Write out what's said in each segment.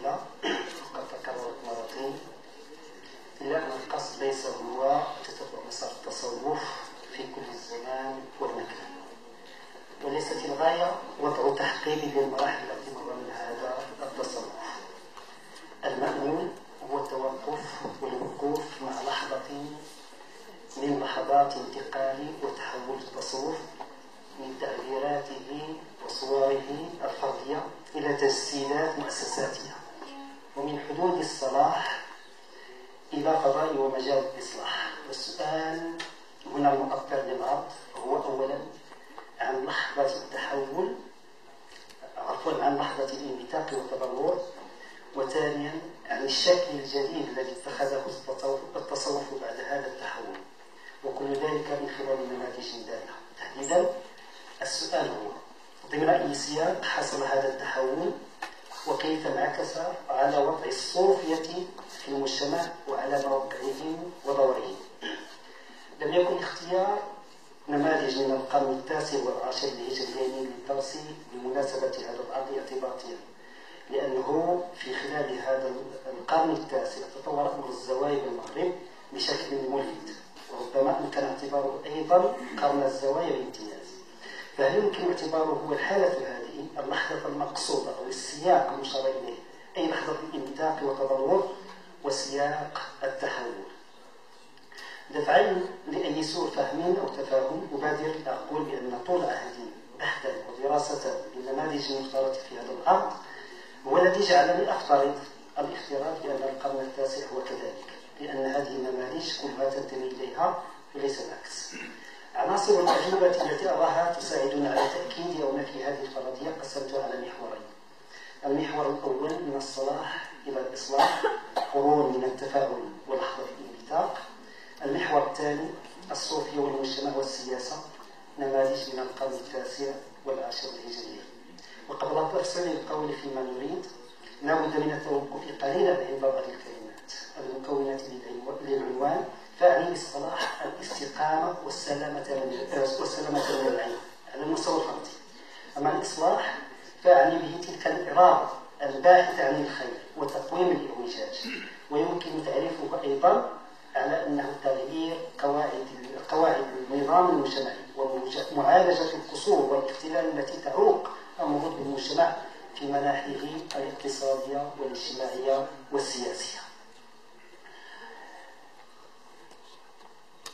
طويلة وقد تكررت مرتين، إلا أن القصد ليس هو تتبع مسار التصوف في كل الزمان والمكان، وليست الغاية وضع تحقيق للمراحل التي مر منها هذا التصوف. المأمول هو التوقف والوقوف مع لحظة من لحظات انتقال وتحول التصوف من تعبيراته وصوره الفردية إلى تجسيدات مؤسساتها، ومن حدود الصلاح إلى فضاء ومجال الإصلاح. والسؤال هنا المؤثر للعرض هو أولا عن لحظة التحول، عن لحظة الانبثاق والتبلور، وثانيا عن الشكل الجديد الذي اتخذه التصوف بعد هذا التحول، وكل ذلك من خلال نماذج دالة. تحديدا السؤال هو ضمن أي سياق حصل هذا التحول، وكيف انعكس على وضع الصوفية في المجتمع وعلى موقعهم ودورهم. لم يكن اختيار نماذج من القرن التاسع والعاشر الهجريين للدرس بمناسبة هذا العرض اعتباطيا، لأنه في خلال هذا القرن التاسع تطور أمر الزوايا بالمغرب بشكل ملفت، وربما يمكن اعتباره أيضا قرن الزوايا بامتياز. فهل يمكن اعتباره هو الحالة هذه اللحظة المقصودة أو السياق المشار إليه، أي لحظة الانبثاق والتبلور وسياق التحول؟ دفعا لأي سوء فهم أو تفاهم أبادر أقول بأن طول عهد بحثا ودراسة للنماذج المختارة في هذا العرض هو الذي جعلني أفترض الافتراض بأن القرن التاسع هو كذلك، لأن هذه النماذج كلها تنتمي إليها وليس العكس. عناصر الأجوبة التي أراها تساعدنا على تأكيد أو نفي هذه الفرضية قسمتها على محورين. المحور الأول من الصلاح إلى الإصلاح، قرون من التفاؤل ولحظة الانبثاق. المحور الثاني الصوفية والمجتمع والسياسة، نماذج من القرن التاسع والعاشر الهجري. وقبل تفصيل القول فيما نريد، لا بد من التوقف قليلا عند بعض الكلمات المكونات للعنوان. فأعني بالصلاح الاستقامة والسلامة من العين على المستوى الفردي. أما الإصلاح فأعني به تلك الإرادة الباحثة عن الخير وتقويم الإعوجاج، ويمكن تعريفه أيضا على أنه تغيير قواعد النظام المجتمعي ومعالجة القصور والاختلال التي تعوق المرور بالمجتمع في مناحيه الاقتصادية والاجتماعية والسياسية.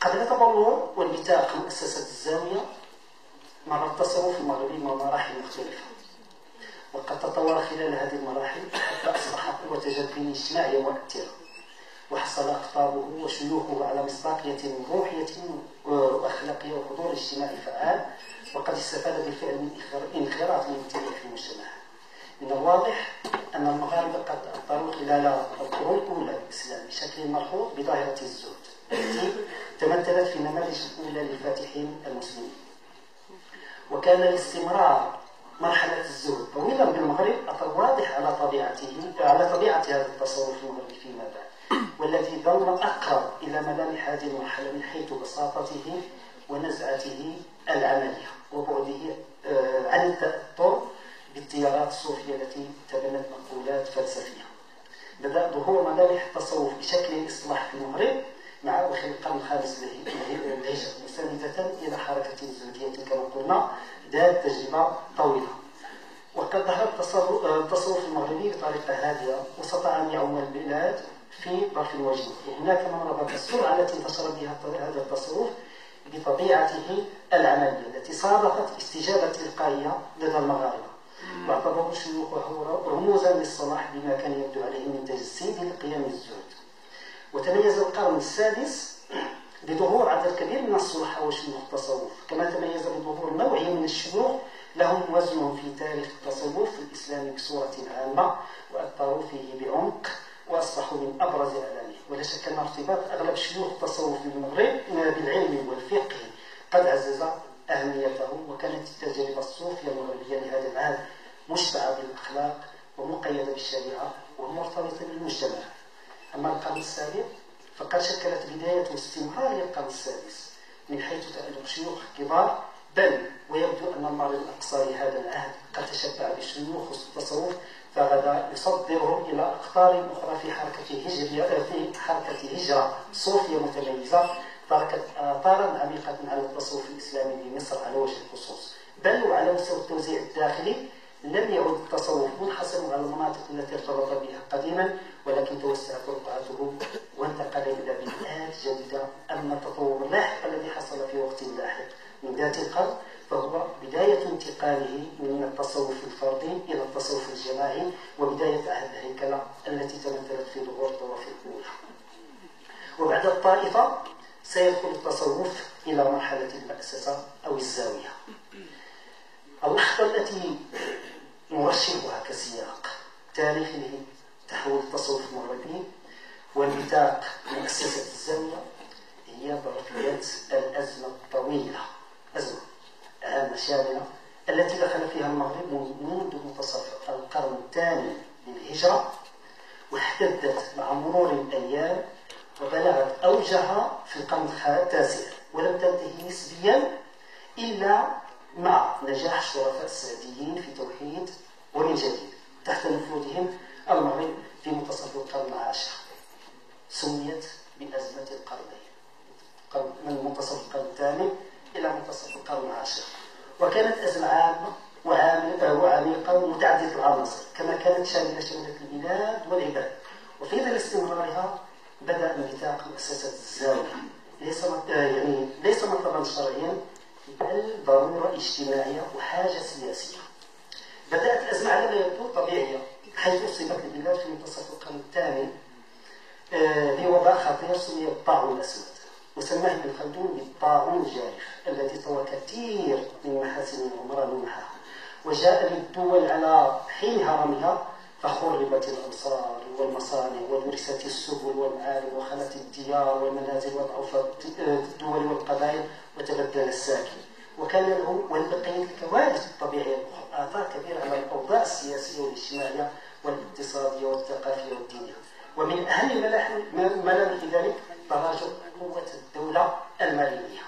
قبل التبلور وانبثاق مؤسسة الزاوية مر التصوف المغربي بمراحل مختلفة، وقد تطور خلال هذه المراحل حتى أصبح قوة جذب اجتماعية مؤثرة، وحصل أقطابه وشيوخه على مصداقية روحية وأخلاقية وحضور اجتماعي فعال، وقد استفاد بالفعل من انخراط الانتماء في المجتمع. من الواضح أن المغاربة قد أثروا خلال القرون الأولى للإسلام بشكل ملحوظ بظاهرة الزهد التي تمثلت في النماذج الأولى للفاتحين المسلمين، وكان الاستمرار مرحلة الزهد طويلا بالمغرب أثر واضح على طبيعة هذا التصوف المغربي فيما بعد، والذي ظل أقرب إلى ملامح هذه المرحلة من حيث بساطته ونزعته العملية وبعده عن التأثر بالتيارات الصوفية التي تبنت مقولات فلسفية. بدأ ظهور ملامح التصوف بشكل الإصلاح في المغرب مع أواخر القرن الخامس الهجري، مستندة إلى حركة زهدية كما قلنا ذات تجربة طويلة. وقد ظهر التصوف المغربي بطريقة هادئة واستطاع أن يعم البلاد في ظرف وجيز، وهناك من ربط السرعة التي انتشر بها هذا التصوف بطبيعته العملية التي صادفت استجابة تلقائية لدى المغاربة، واعتبروا شيوخه رموزا للصلاح بما كان يبدو عليه من تجسيد لقيم الزهد. وتميز القرن السادس بظهور عدد كبير من الصلحاء وشيوخ التصوف، كما تميز بظهور نوع من الشيوخ لهم وزنهم في تاريخ التصوف الإسلامي بصورة عامة، وأثروا فيه بعمق وأصبحوا من أبرز أعلامه. ولا شك أن ارتباط أغلب شيوخ التصوف بالمغرب بالعلم والفقه قد عزز أهميته، وكانت التجربة الصوفية المغربية لهذا العهد مشبعة بالأخلاق ومقيدة بالشريعة ومرتبطة بالمجتمع. أما القرن السابع فقد شكلت بداية استمرار للقرن السادس من حيث تألق شيوخ كبار، بل ويبدو أن المغرب الأقصى لهذا العهد قد تشبع بشيوخ التصوف فغدا يصدرهم إلى أقطار أخرى في حركة هجرة صوفية متميزة تركت آثارا عميقة على التصوف الإسلامي بمصر على وجه الخصوص، بل وعلى مستوى التوزيع الداخلي لم يعد التصوف منحصرا على المناطق التي ارتبط بها قديما، ولكن توسعت رقعته وانتقل إلى بيئات جديدة. أما التطور اللاحق الذي حصل في وقت لاحق من ذات القرن فهو بداية انتقاله من التصوف الفردي إلى التصوف الجماعي، وبداية عهد الهيكلة التي تمثلت في ظهور الطوائف الأولى. وبعد الطائفة سيدخل التصوف إلى مرحلة المأسسة أو الزاوية. اللحظة التي نرشحها كسياق تاريخي تحول التصوف المغربي وانبثاق مؤسسة الزاوية هي ظرفية الأزمة الطويلة، أزمة عامة شاملة التي دخل فيها المغرب منذ منتصف القرن الثاني للهجرة، واحتدت مع مرور الأيام وبلغت أوجها في القرن التاسع، ولم تنتهي نسبيا إلا مع نجاح الشرفاء السعديين في توحيد ومن جديد تحت نفوذهم المغرب في منتصف القرن العاشر. سميت بأزمة القرنين من منتصف القرن الثاني إلى منتصف القرن العاشر، وكانت أزمة عامة وعميقة متعددة العناصر كما كانت شاملة البلاد والعباد. وفي ظل استمرارها بدأ انبثاق مؤسسة الزاوية ليس مطلبا شرعيا بل ضرورة اجتماعية وحاجة سياسية. بدأت الأزمة على ما يبدو طبيعية، حيث أصيبت البلاد في منتصف القرن الثاني بوباء خطير سمي الطاعون الأسود، وسماه ابن خلدون بالطاعون الجارف الذي طوى كثير من محاسن العمران ومحاها، وجاء للدول على حين هرمها فخربت الأمصار والمصانع وورثت السبل والمعارف وخلت الديار والمنازل وضعفت الدول والقبائل وتبدل الساكن، وكان له ولبقية الكوارث الطبيعية آثار كبيرة على الأوضاع السياسية والاجتماعية والاقتصادية والثقافية والدينية. ومن أهم ملامح ذلك تراجع قوة الدولة المالية،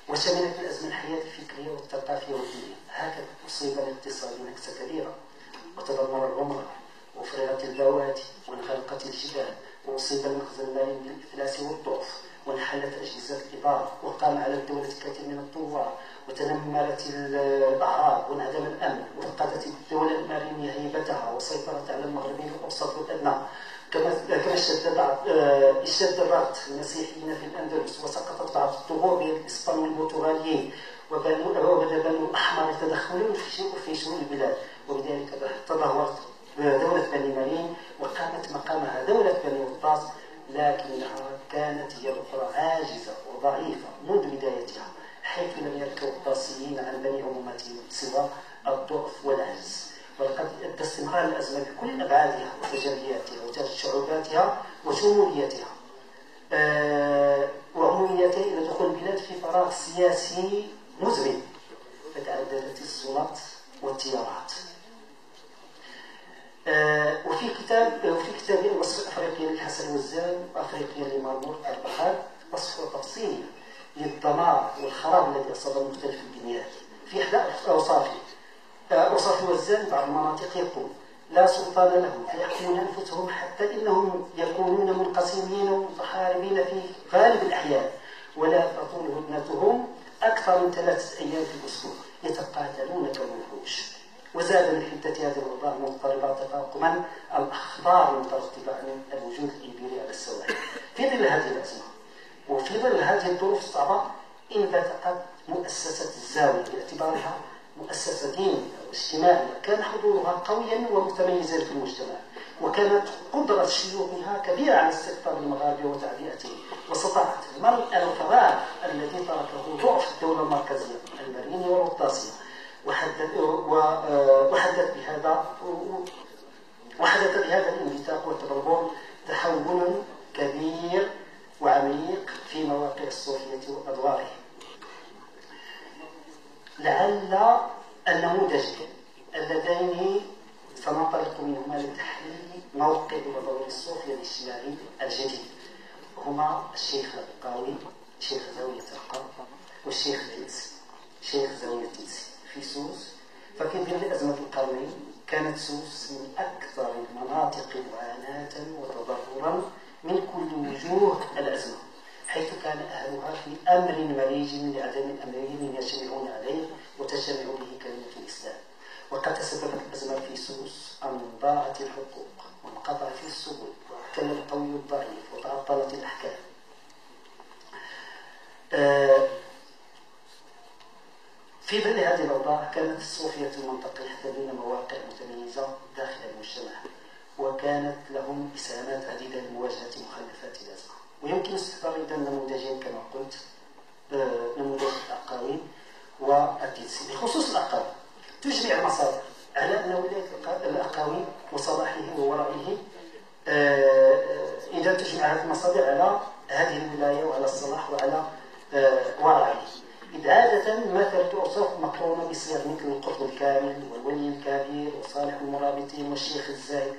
وشملت الأزمة الحياة الفكرية والثقافية والدينية. هكذا أصيب الاقتصاد نكسة كبيرة وتدمر العمرة وفرغت البوادي وانغلقت الجبال، وأصيب المخزن المالي بالإفلاس والضعف، وانحلت أجهزة الإدارة، وقام على الدولة الكثير من الثوار، وتنمرت الأعراض وانعدم الأمن، وفقدت الدولة المارينية هيبتها وسيطرت على المغربين الأوسط والأدنى، كما اشتد ضغط المسيحيين في الأندلس، وسقطت بعض الثغور بين الإسبان والبرتغاليين، وبدا بنو الأحمر يتدخلون في شؤون البلاد، وبذلك تدهورت دولة بني مرين وقامت مقامها دولة بني وطاس، لكنها كانت هي الأخرى عاجزة وضعيفة منذ بدايتها، حيث لم يركب الطاسيين عن بني أمومتهم سوى الضعف والعجز. ولقد أدى استمرار الأزمة بكل أبعادها وتجلياتها وتشعباتها وشموليتها وعموميتها إلى دخول البلاد في فراغ سياسي مزمن، فتعددت السلطات والتيارات. وفي كتاب الوصف الأفريقي للحسن وزان وأفريقيا لمارمور البحار وصف تفصيلي للدمار والخراب الذي أصاب مختلف البنيات في إحدى أوصاف وزان. بعض المناطق يقول لا سلطان لهم فيحكمون أنفسهم حتى إنهم يكونون منقسمين ومتحاربين في غالب الأحيان، ولا تطول هدنتهم أكثر من 3 أيام في الأسبوع، يتقاتلون كالوحوش. وزاد من حدة هذه الأوضاع المضطربة تفاقما الأخطار المترتبة عن الوجود الإبري على السواحل. في ظل هذه الأزمة وفي ظل هذه الظروف الصعبة انبثقت مؤسسة الزاوية باعتبارها مؤسسة دينية واجتماعية كان حضورها قويا ومتميزا في المجتمع، وكانت قدرة شيوخها كبيرة على استقطاب المغاربة وتعبئتهم، واستطاعت ملء الفراغ الذي تركه ضعف الدولة المركزية المارينية والوطاسية، وحدث بهذا الانبثاق والتدهور تحول كبير وعميق في مواقع الصوفية وأدوارهم. لعل النموذجين اللذين سننطلق منهما لتحليل موقع ودور الصوفية الاجتماعي الجديد هما الشيخ القاوي شيخ زاوية القرب والشيخ التنسي شيخ زاوية التنسي في سوس. ففي ظل أزمة القرنين كانت سوس من أكثر المناطق معاناة وتضررا من كل وجوه الأزمة، حيث كان أهلها في أمر مريج لعدم أمرهم يجتمعون عليه وتجتمع به كلمة الإسلام. وقد تسببت الأزمة في سوس أن ضاعت الحقوق وانقطع في السبل واحتل القوي الضعيف وتعطلت الأحكام. في ظل هذه الأوضاع كانت الصوفية المنطقة يحتلون مواقع متميزة داخل المجتمع، وكانت لهم إسهامات عديدة لمواجهة مخلفات الأزمة. ويمكن استحضار إذا نموذجين كما قلت، نموذج الأقاويل والتدسي. بخصوص الأقاويل تجمع المصادر على أن ولاية الأقاويل وصلاحه وورائه، إذا تجمع هذه المصادر على هذه الولاية وعلى الصلاح وعلى ورائه، إذ عادة ما ترد أوصاف مقرونة بصيغ مثل القطب الكامل والولي الكبير وصالح المرابطين والشيخ الزاهد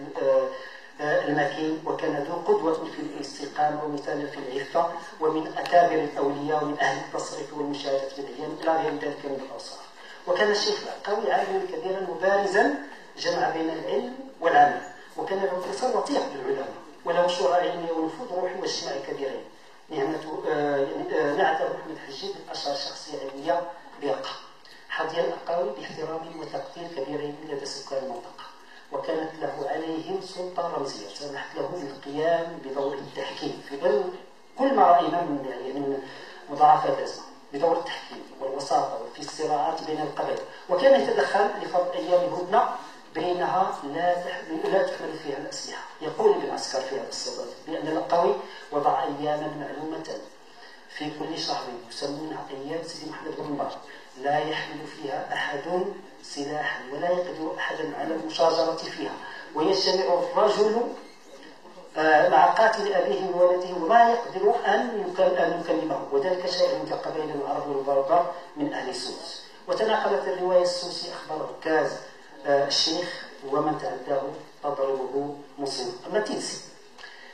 المكين، وكان ذو قدوة في الاستقامة ومثالا في العفة ومن أكابر الأولياء ومن أهل التصرف والمشاهدة بالعيان إلى غير ذلك من الأوصاف. وكان الشيخ العقاوي عالما كبيرا مبارزا جمع بين العلم والعمل، وكان له اتصال لطيف بالعلماء وله شهرة علمية ونفوذ روحي واجتماعي كبيرين. نعتبر محمد حجي من أشهر شخصية علمية بيقة. حظي الأقاوي باحترام وتقدير كبيرين لدى سكان المنطقة، وكانت له عليهم سلطة رمزية سمحت له بالقيام بدور التحكيم في ظل كل ما رأينا من مضاعفات الأزمة، بدور التحكيم والوساطة وفي الصراعات بين القبائل، وكان يتدخل لفرض أيام الهدنة بينها لا تحمل فيها الأسلحة. يقول ابن عسكر في هذا الصدد بأن الأقاوي وضع أياما معلومة في كل شهر يسمونها أيام سيدي محمد بن عمر، لا يحمل فيها أحد سلاحا ولا يقدر أحدا على المشاجرة فيها، ويجتمع الرجل مع قاتل أبيه وولده وما يقدر أن يكلمه، وذلك شيء من قبائل العرب والبربر من أهل سوس. وتناقلت الرواية السوسي أخبار عكاز الشيخ ومن تعداه تضربه مصيبة. أما تيسي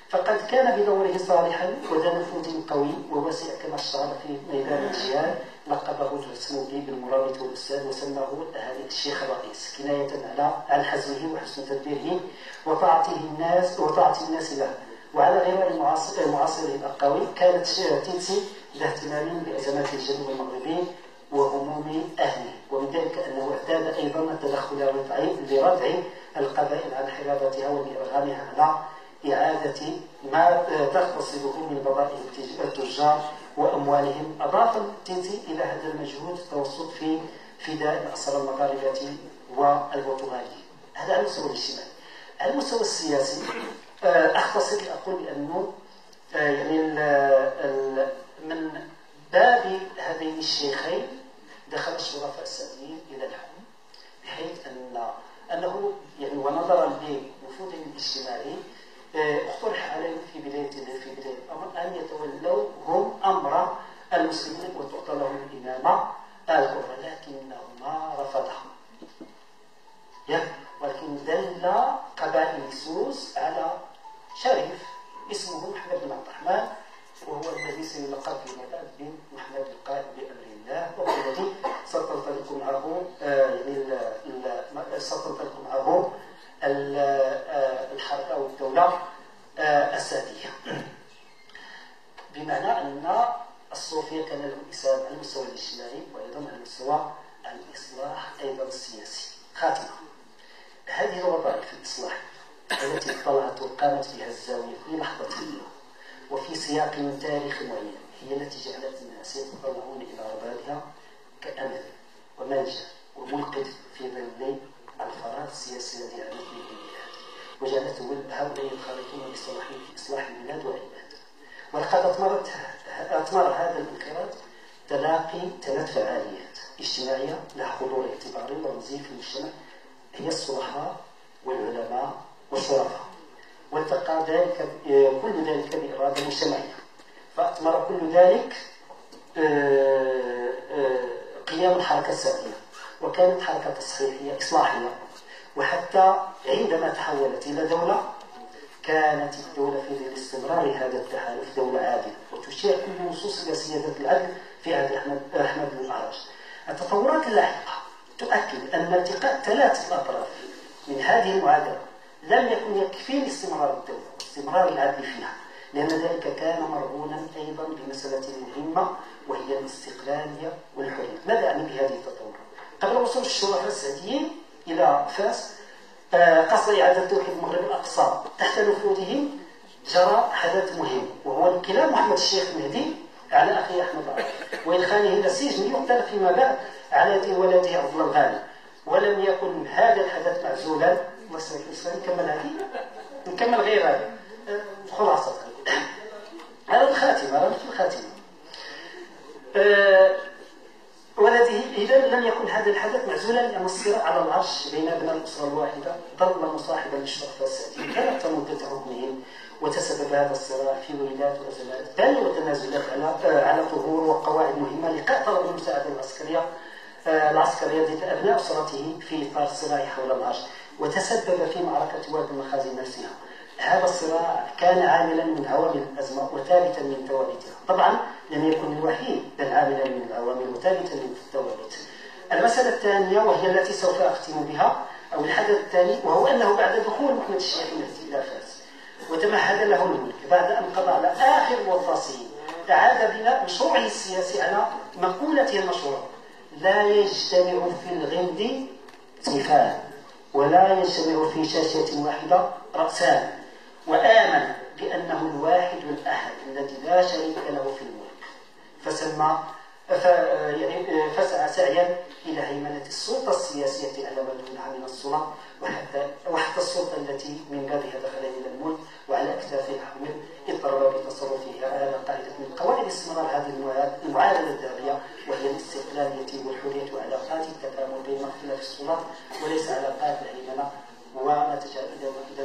فقد كان بدوره صالحا وذا نفوذ قوي وواسع كما اشتهر في ميدان الجهاد، لقبه الجسمودي بالمرابط والأستاذ وسماه الأهالي الشيخ الرئيس كناية على حزمه وحسن تدبيره وطاعة الناس له. وعلى غرار معاصره الأقاوي كانت تيسي ذا اهتمام بأزمات الجنوب المغربي وهموم أهله، ومن ذلك أنه اعتاد أيضا التدخل لردع القبائل عن حرابتها وبإرغامها على إعادة ما تغتصبه من بضائع التجار وأموالهم. أضاف التنسي إلى هذا المجهود التوسط في فداء الأسرى المغاربة والبرتغاليين. هذا على المستوى الاجتماعي. على المستوى السياسي أختصر لأقول بأنه من باب هذين الشيخين دخل الشرفاء الساميين إلى الحكم، بحيث أنه ونظرا لنفوذهم الاجتماعي اقترح عليهم في بداية الأمر أن يتولوا هم أمر المسلمين وتعطى لهم الإمامة الكبرى، لكنهما رفضها. ولكن دل قبائل سوس على شريف اسمه محمد بن عبد الرحمن، وهو الذي سيلقب فيما بعد بمحمد القائد بأمر الله، وهو الذي ستنطلق معه الحركة أو الدولة السعدية. بمعنى أن الصوفية كان لهم إسهام على المستوى الاجتماعي وأيضا على مستوى الإصلاح أيضا السياسي. خاتمة هذه الوظائف الإصلاح التي اطلعت وقامت بها الزاوية في لحظة وفي سياق تاريخي معين هي التي جعلت الناس يتطلعون إلى ربابها كأمل وملجأ وملقذ في ظل الفراغ السياسي الذي عانت منه البلاد، وجعلت هؤلاء ينخرطون في إصلاح البلاد والعباد. ولقد أثمر هذا الانقراض تلاقي 3 فعاليات اجتماعية لها حضور اعتباري ورمزي في المجتمع، هي الصلحاء والعلماء والشرفاء، والتقى كل ذلك بإرادة مجتمعية، فأثمر كل ذلك قيام الحركة السعدية، وكانت حركة تصحيحية إصلاحية. وحتى عندما تحولت إلى دولة كانت الدولة في ظل استمرار هذا التحالف دولة عادلة، وتشير كل نصوص إلى سيادة العدل في عهد أحمد بن الأعرج. التطورات اللاحقة تؤكد أن التقاء 3 الأطراف من هذه المعادلة لم يكن يكفي لاستمرار الدولة واستمرار العدل فيها، لأن ذلك كان مرهونا أيضا بمسألة مهمة وهي الاستقلالية والحرية. ماذا أعني بهذه التطورات؟ قبل وصول الشرفاء السعديين إلى فاس قصد إعادة توحيد المغرب الأقصى تحت نفوذهم، جرى حدث مهم وهو انقلاب محمد الشيخ المهدي على أخيه أحمد العربي وإدخاله إلى السجن يقتل فيما بعد على يد ولده عبد الله الغالي. ولم يكن هذا الحدث معزولا. نكمل هذه نكمل غير هذه خلاصة على الخاتمة في الخاتمة. إذا لم يكن هذا الحدث معزولا لأن الصراع على العرش بين أبناء الأسرة الواحدة ظل مصاحبا للشرفاء السعديين كانت مدة حكمهم، وتسبب هذا الصراع في ويلات وأزمات بل وتنازلات على ظهور وقواعد مهمة لقاء طلب المساعدة العسكرية ضد أبناء أسرته في إطار الصراع حول العرش، وتسبب في معركة وادي المخازن نفسها. هذا الصراع كان عاملا من عوامل الأزمة وثابتا من ثوابتها. طبعا لم يكن الوحيد بل عاملا من العوامل وثابتا من الثوابت. المسألة الثانية وهي التي سوف أختم بها أو الحدث الثاني، وهو أنه بعد دخول محمد الشيخ المهدي إلى فاس وتمهد له الملك بعد أن قضى على آخر الوطاسيين أعاد بناء مشروعه السياسي على مقولته المشهورة: لا يجتمع في الغمد صفان ولا يجتمع في شاشة واحدة رأسان، وآمن بأنه الواحد الأحد الذي لا شريك له في الملك، فسعى سعيا إلى هيمنة السلطة السياسية على ما دونها من السلطة وحتى السلطة التي من بابها دخل إلى الملك وعلى أكتافه الحمل اضطر بتصرفه على قاعدة من قواعد استمرار هذه المعادلة الذهبية، وهي الاستقلالية والحرية وعلاقات التكامل بين مختلف السلطات وليس علاقات الهيمنة. ونتجاوز إذا